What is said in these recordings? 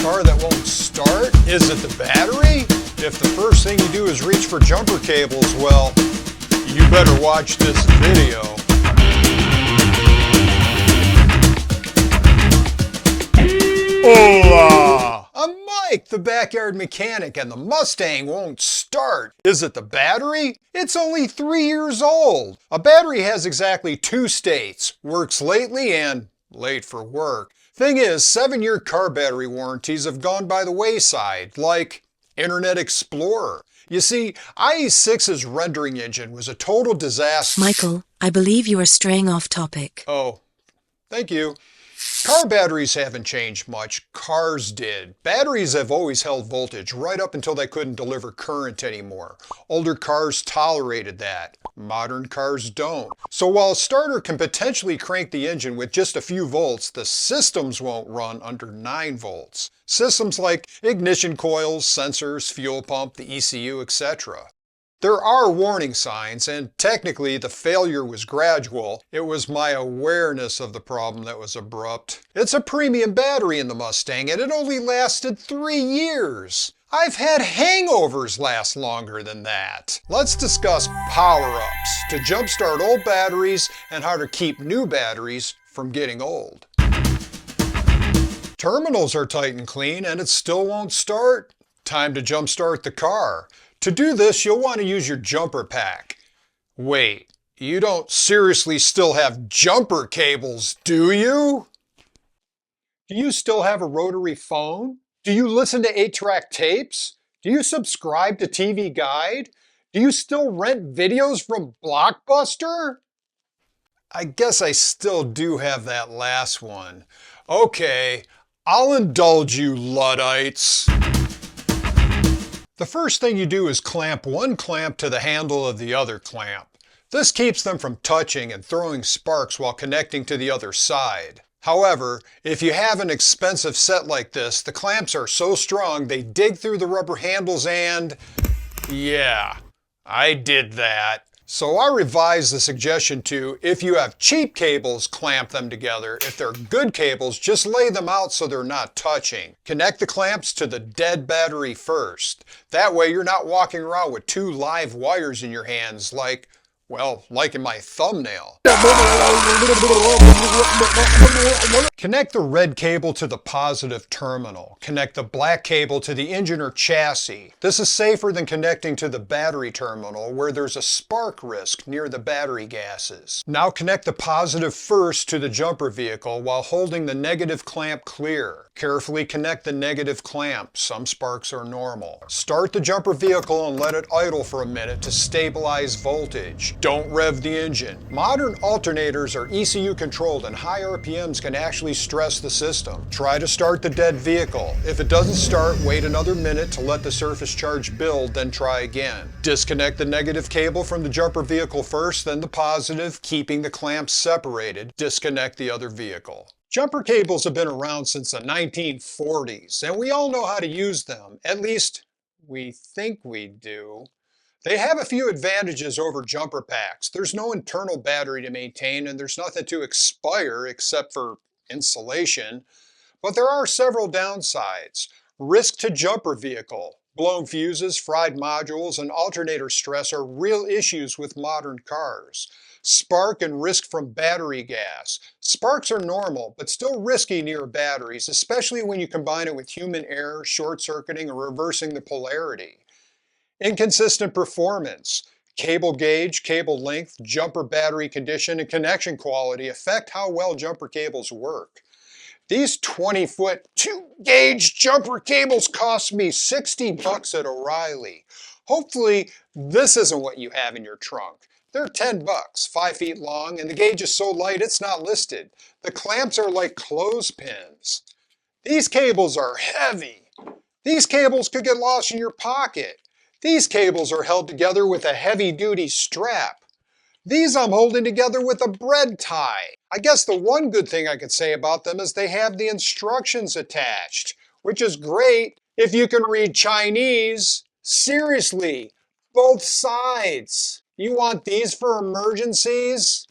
car that won't start? Is it the battery? If the first thing you do is reach for jumper cables, well, you better watch this video. Hola! I'm Mike, the backyard mechanic, and the Mustang won't start. Is it the battery? It's only 3 years old. A battery has exactly 2 states, works lately and late for work. Thing is, 7-year car battery warranties have gone by the wayside, like Internet Explorer. You see, IE6's rendering engine was a total disaster. Michael, I believe you are straying off topic. Oh, thank you. Car batteries haven't changed much, cars did. Batteries have always held voltage right up until they couldn't deliver current anymore. Older cars tolerated that. Modern cars don't. So while a starter can potentially crank the engine with just a few volts, the systems won't run under 9 volts. Systems like ignition coils, sensors, fuel pump, the ECU, etc. There are warning signs, and technically the failure was gradual. It was my awareness of the problem that was abrupt. It's a premium battery in the Mustang, and it only lasted 3 years. I've had hangovers last longer than that. Let's discuss power-ups to jumpstart old batteries and how to keep new batteries from getting old. Terminals are tight and clean, and it still won't start? Time to jumpstart the car. To do this, you'll want to use your JumperPack. Wait, you don't seriously still have jumper cables, do you? Do you still have a rotary phone? Do you listen to 8-track tapes? Do you subscribe to TV Guide? Do you still rent videos from Blockbuster? I guess I still do have that last one. Okay, I'll indulge you Luddites. The first thing you do is clamp one clamp to the handle of the other clamp. This keeps them from touching and throwing sparks while connecting to the other side. However, if you have an expensive set like this, the clamps are so strong they dig through the rubber handles and... yeah, I did that. So I revised the suggestion to, if you have cheap cables, clamp them together. If they're good cables, just lay them out so they're not touching. Connect the clamps to the dead battery first. That way you're not walking around with 2 live wires in your hands like, well, like in my thumbnail. Connect the red cable to the positive terminal. Connect the black cable to the engine or chassis. This is safer than connecting to the battery terminal where there's a spark risk near the battery gases. Now connect the positive first to the jumper vehicle while holding the negative clamp clear. Carefully connect the negative clamp. Some sparks are normal. Start the jumper vehicle and let it idle for a minute to stabilize voltage. Don't rev the engine. Modern alternators are ECU controlled and high RPMs can actually stress the system. Try to start the dead vehicle. If it doesn't start, wait another minute to let the surface charge build, then try again. Disconnect the negative cable from the jumper vehicle first, then the positive, keeping the clamps separated. Disconnect the other vehicle. Jumper cables have been around since the 1940s, and we all know how to use them. At least, we think we do. They have a few advantages over jumper packs. There's no internal battery to maintain, and there's nothing to expire except for insulation. But there are several downsides. Risk to jumper vehicle. Blown fuses, fried modules, and alternator stress are real issues with modern cars. Spark and risk from battery gas. Sparks are normal, but still risky near batteries, especially when you combine it with human error, short-circuiting, or reversing the polarity. Inconsistent performance. Cable gauge, cable length, jumper battery condition, and connection quality affect how well jumper cables work. These 20-foot 2-gauge jumper cables cost me $60 at O'Reilly. Hopefully, this isn't what you have in your trunk. They're $10, 5 feet long, and the gauge is so light it's not listed. The clamps are like clothespins. These cables are heavy. These cables could get lost in your pocket. These cables are held together with a heavy-duty strap. These I'm holding together with a bread tie. I guess the one good thing I could say about them is they have the instructions attached, which is great if you can read Chinese. Seriously, both sides. You want these for emergencies?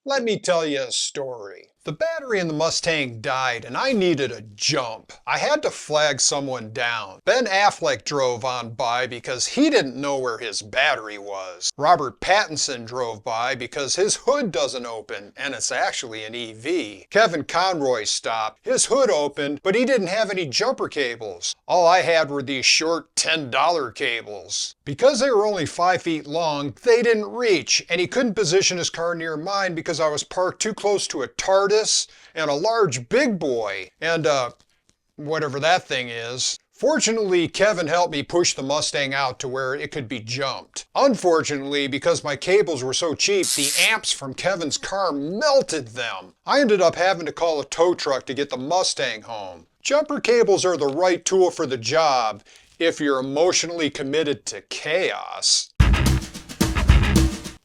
Let me tell you a story. The battery in the Mustang died and I needed a jump. I had to flag someone down. Ben Affleck drove on by because he didn't know where his battery was. Robert Pattinson drove by because his hood doesn't open and it's actually an EV. Kevin Conroy stopped. His hood opened, but he didn't have any jumper cables. All I had were these short $10 cables. Because they were only 5 feet long, they didn't reach, and he couldn't position his car near mine because I was parked too close to a TARDIS and a large big boy, and whatever that thing is. Fortunately, Kevin helped me push the Mustang out to where it could be jumped. Unfortunately, because my cables were so cheap, the amps from Kevin's car melted them. I ended up having to call a tow truck to get the Mustang home. Jumper cables are the right tool for the job if you're emotionally committed to chaos.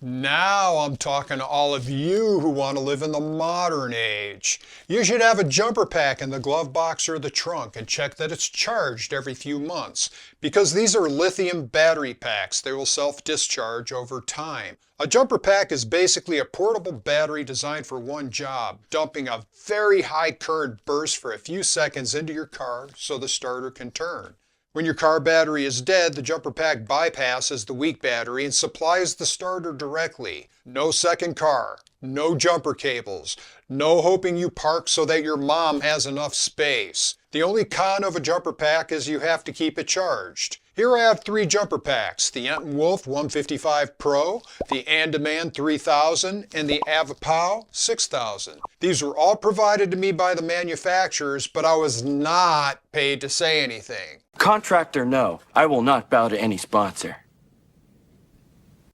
Now I'm talking to all of you who want to live in the modern age. You should have a jumper pack in the glove box or the trunk and check that it's charged every few months, because these are lithium battery packs. They will self-discharge over time. A jumper pack is basically a portable battery designed for one job, dumping a very high current burst for a few seconds into your car so the starter can turn. When your car battery is dead, the jumper pack bypasses the weak battery and supplies the starter directly. No second car, no jumper cables, no hoping you park so that your mom has enough space. The only con of a jumper pack is you have to keep it charged. Here I have 3 jumper packs, the Wolf 155 Pro, the Andaman 3000, and the Avapow 6000. These were all provided to me by the manufacturers, but I was not paid to say anything. Contractor, no. I will not bow to any sponsor.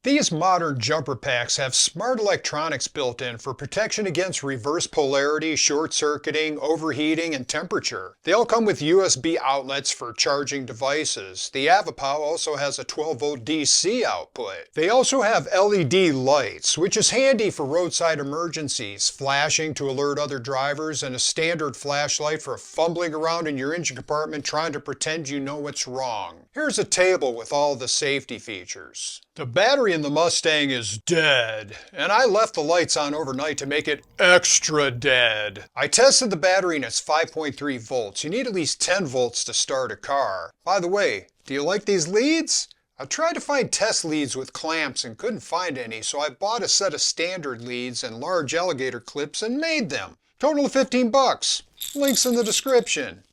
These modern jumper packs have smart electronics built in for protection against reverse polarity, short-circuiting, overheating, and temperature. They all come with USB outlets for charging devices. The Avapow also has a 12-volt DC output. They also have LED lights, which is handy for roadside emergencies, flashing to alert other drivers, and a standard flashlight for fumbling around in your engine compartment trying to pretend you know what's wrong. Here's a table with all the safety features. The battery in the Mustang is dead, and I left the lights on overnight to make it extra dead. I tested the battery and it's 5.3 volts. You need at least 10 volts to start a car. By the way, do you like these leads? I tried to find test leads with clamps and couldn't find any, so I bought a set of standard leads and large alligator clips and made them. Total of 15 bucks. Links in the description.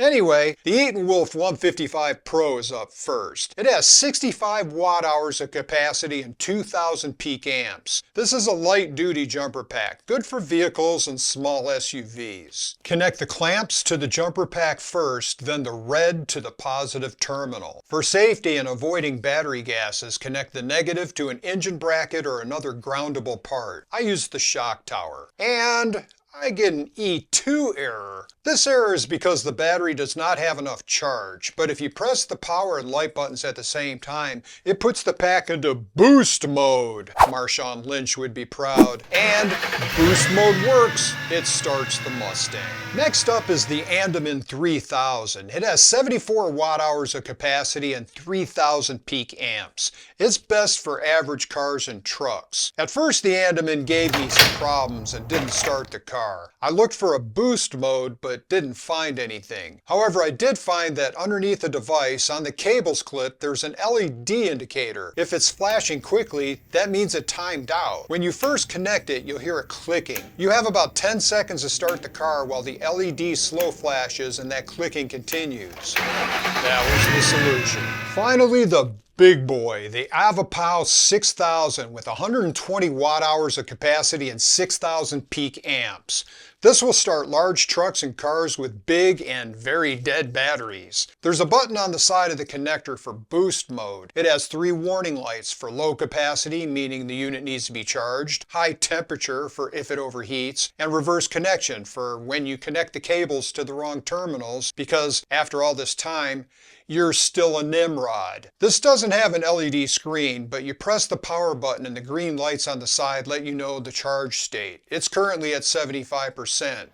Anyway, the Wolf 155 Pro is up first. It has 65 watt-hours of capacity and 2,000 peak amps. This is a light-duty jumper pack, good for vehicles and small SUVs. Connect the clamps to the jumper pack first, then the red to the positive terminal. For safety and avoiding battery gases, connect the negative to an engine bracket or another groundable part. I use the shock tower. And I get an E2 error. This error is because the battery does not have enough charge, but if you press the power and light buttons at the same time, it puts the pack into boost mode. Marshawn Lynch would be proud. And boost mode works. It starts the Mustang. Next up is the Andaman 3000. It has 74 watt-hours of capacity and 3,000 peak amps. It's best for average cars and trucks. At first, the Andaman gave me some problems and didn't start the car. I looked for a boost mode, but didn't find anything. However, I did find that underneath the device, on the cables clip, there's an LED indicator. If it's flashing quickly, that means it timed out. When you first connect it, you'll hear it clicking. You have about 10 seconds to start the car while the LED slow flashes and that clicking continues. That was the solution. Finally, the big boy, the Avapow 6000 with 120 watt-hours of capacity and 6,000 peak amps. This will start large trucks and cars with big and very dead batteries. There's a button on the side of the connector for boost mode. It has 3 warning lights for low capacity, meaning the unit needs to be charged, high temperature for if it overheats, and reverse connection for when you connect the cables to the wrong terminals, because after all this time, you're still a Nimrod. This doesn't have an LED screen, but you press the power button and the green lights on the side let you know the charge state. It's currently at 75%.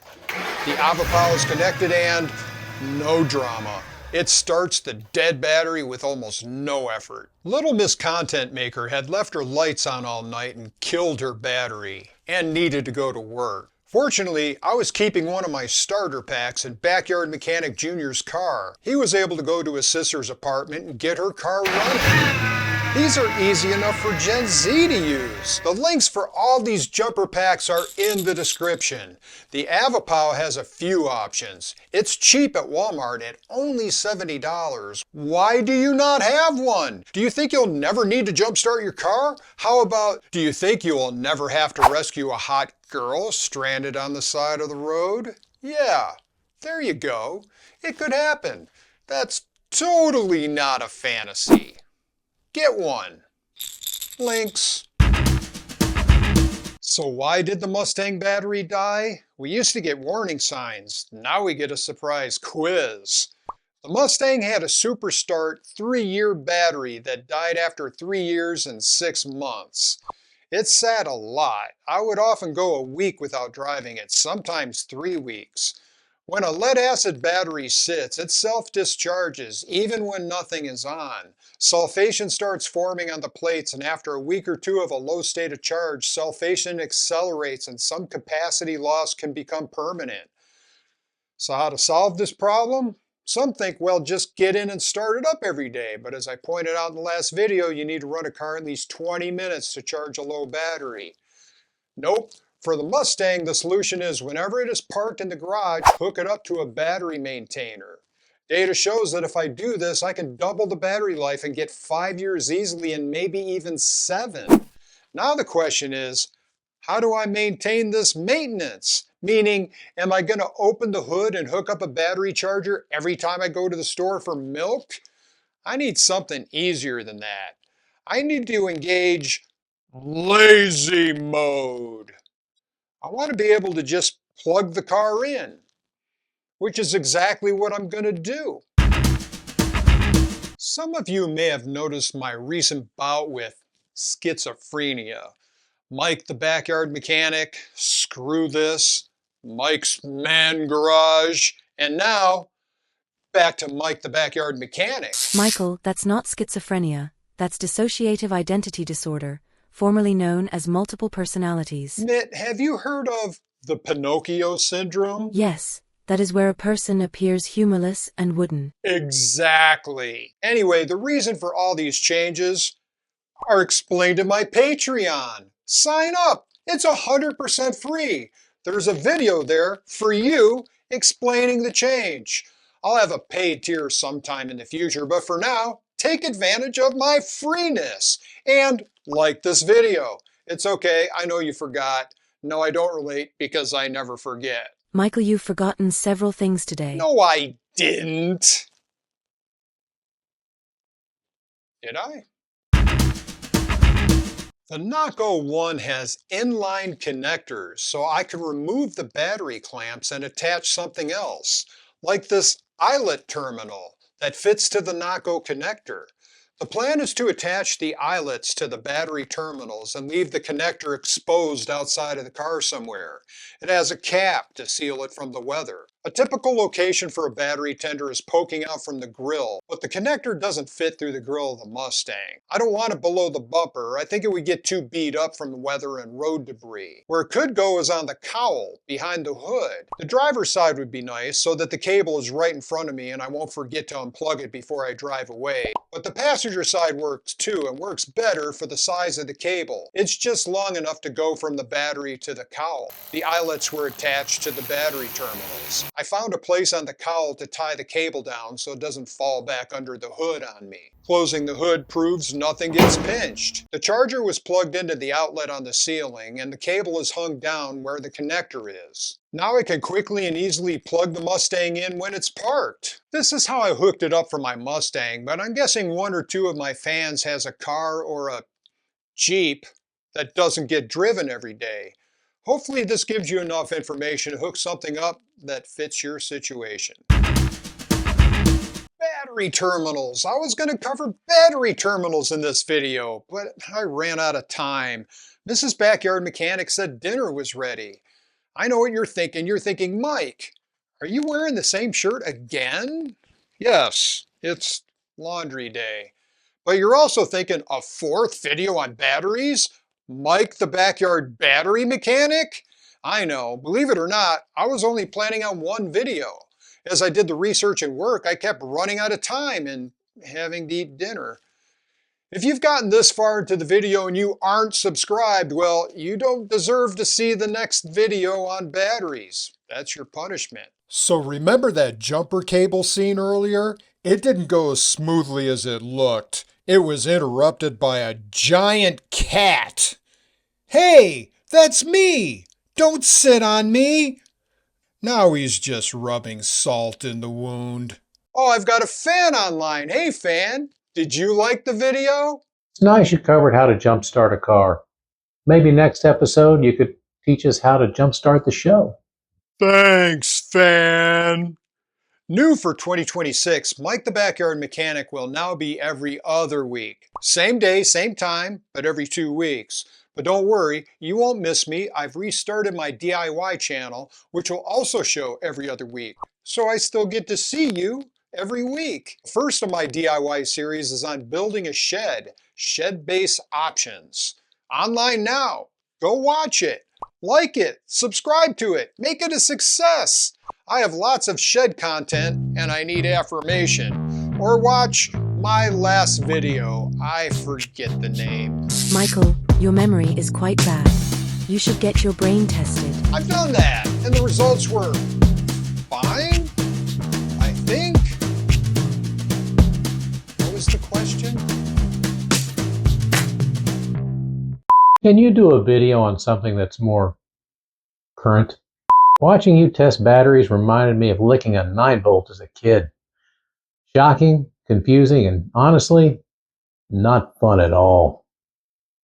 The Avapow is connected and no drama. It starts the dead battery with almost no effort. Little Miss Content Maker had left her lights on all night and killed her battery, and needed to go to work. Fortunately, I was keeping one of my starter packs in Backyard Mechanic Jr.'s car. He was able to go to his sister's apartment and get her car running. These are easy enough for Gen Z to use. The links for all these jumper packs are in the description. The Avapow has a few options. It's cheap at Walmart at only $70. Why do you not have one? Do you think you'll never need to jumpstart your car? How about, do you think you will never have to rescue a hot girl stranded on the side of the road? Yeah, there you go. It could happen. That's totally not a fantasy. Get one. Links. So why did the Mustang battery die? We used to get warning signs. Now we get a surprise quiz. The Mustang had a Super Start 3-year battery that died after 3 years and 6 months. It sat a lot. I would often go a week without driving it, sometimes 3 weeks. When a lead-acid battery sits, it self-discharges even when nothing is on. Sulfation starts forming on the plates, and after a week or two of a low state of charge, sulfation accelerates and some capacity loss can become permanent. So how to solve this problem? Some think, well, just get in and start it up every day. But as I pointed out in the last video, you need to run a car at least 20 minutes to charge a low battery. Nope. For the Mustang, the solution is whenever it is parked in the garage, hook it up to a battery maintainer. Data shows that if I do this, I can double the battery life and get 5 years easily and maybe even 7. Now the question is, how do I maintain this maintenance? Meaning, am I going to open the hood and hook up a battery charger every time I go to the store for milk? I need something easier than that. I need to engage lazy mode. I want to be able to just plug the car in, which is exactly what I'm going to do. Some of you may have noticed my recent bout with schizophrenia. Mike the Backyard Mechanic, Screw This, Mike's Man Garage, and now back to Mike the Backyard Mechanic. Michael, that's not schizophrenia. That's dissociative identity disorder, formerly known as multiple personalities. Mitt, have you heard of the Pinocchio syndrome? Yes, that is where a person appears humorless and wooden. Exactly. Anyway, the reason for all these changes are explained in my Patreon. Sign up. It's 100% free. There's a video there for you explaining the change. I'll have a paid tier sometime in the future, but for now, take advantage of my freeness and like this video. It's okay, I know you forgot. No, I don't relate because I never forget. Michael, you've forgotten several things today. No, I didn't. Did I? The Naco 1 has inline connectors, so I can remove the battery clamps and attach something else, like this eyelet terminal that fits to the Naco connector. The plan is to attach the eyelets to the battery terminals and leave the connector exposed outside of the car somewhere. It has a cap to seal it from the weather. A typical location for a battery tender is poking out from the grille, but the connector doesn't fit through the grille of the Mustang. I don't want it below the bumper. I think it would get too beat up from the weather and road debris. Where it could go is on the cowl, behind the hood. The driver's side would be nice so that the cable is right in front of me and I won't forget to unplug it before I drive away. But the passenger side works too and works better for the size of the cable. It's just long enough to go from the battery to the cowl. The eyelets were attached to the battery terminals. I found a place on the cowl to tie the cable down so it doesn't fall back under the hood on me. Closing the hood proves nothing gets pinched. The charger was plugged into the outlet on the ceiling and the cable is hung down where the connector is. Now I can quickly and easily plug the Mustang in when it's parked. This is how I hooked it up for my Mustang, but I'm guessing 1 or 2 of my fans has a car or a Jeep that doesn't get driven every day. Hopefully this gives you enough information to hook something up that fits your situation. Battery terminals. I was going to cover battery terminals in this video, but I ran out of time. Mrs. Backyard Mechanic said dinner was ready. I know what you're thinking. You're thinking, Mike, are you wearing the same shirt again? Yes, it's laundry day. But you're also thinking a fourth video on batteries? Mike the Backyard Battery Mechanic? I know, believe it or not, I was only planning on one video. As I did the research and work, I kept running out of time and having to eat dinner. If you've gotten this far into the video and you aren't subscribed, well, you don't deserve to see the next video on batteries. That's your punishment. So remember that jumper cable scene earlier? It didn't go as smoothly as it looked. It was interrupted by a giant cat. Hey, that's me! Don't sit on me! Now he's just rubbing salt in the wound. Oh, I've got a fan online. Hey, fan, did you like the video? It's nice you covered how to jumpstart a car. Maybe next episode you could teach us how to jumpstart the show. Thanks, fan. New for 2026, Mike the Backyard Mechanic will now be every other week. Same day, same time, but every 2 weeks. But don't worry, you won't miss me. I've restarted my DIY channel, which will also show every other week. So I still get to see you every week. The first of my DIY series is on building a shed-based options. Online now. Go watch it. Like it. Subscribe to it. Make it a success. I have lots of shed content and I need affirmation. Or watch my last video. I forget the name. Michael, your memory is quite bad. You should get your brain tested. I've done that and the results were fine, I think. What was the question? Can you do a video on something that's more current? Watching you test batteries reminded me of licking a 9-volt as a kid. Shocking, confusing, and honestly, not fun at all.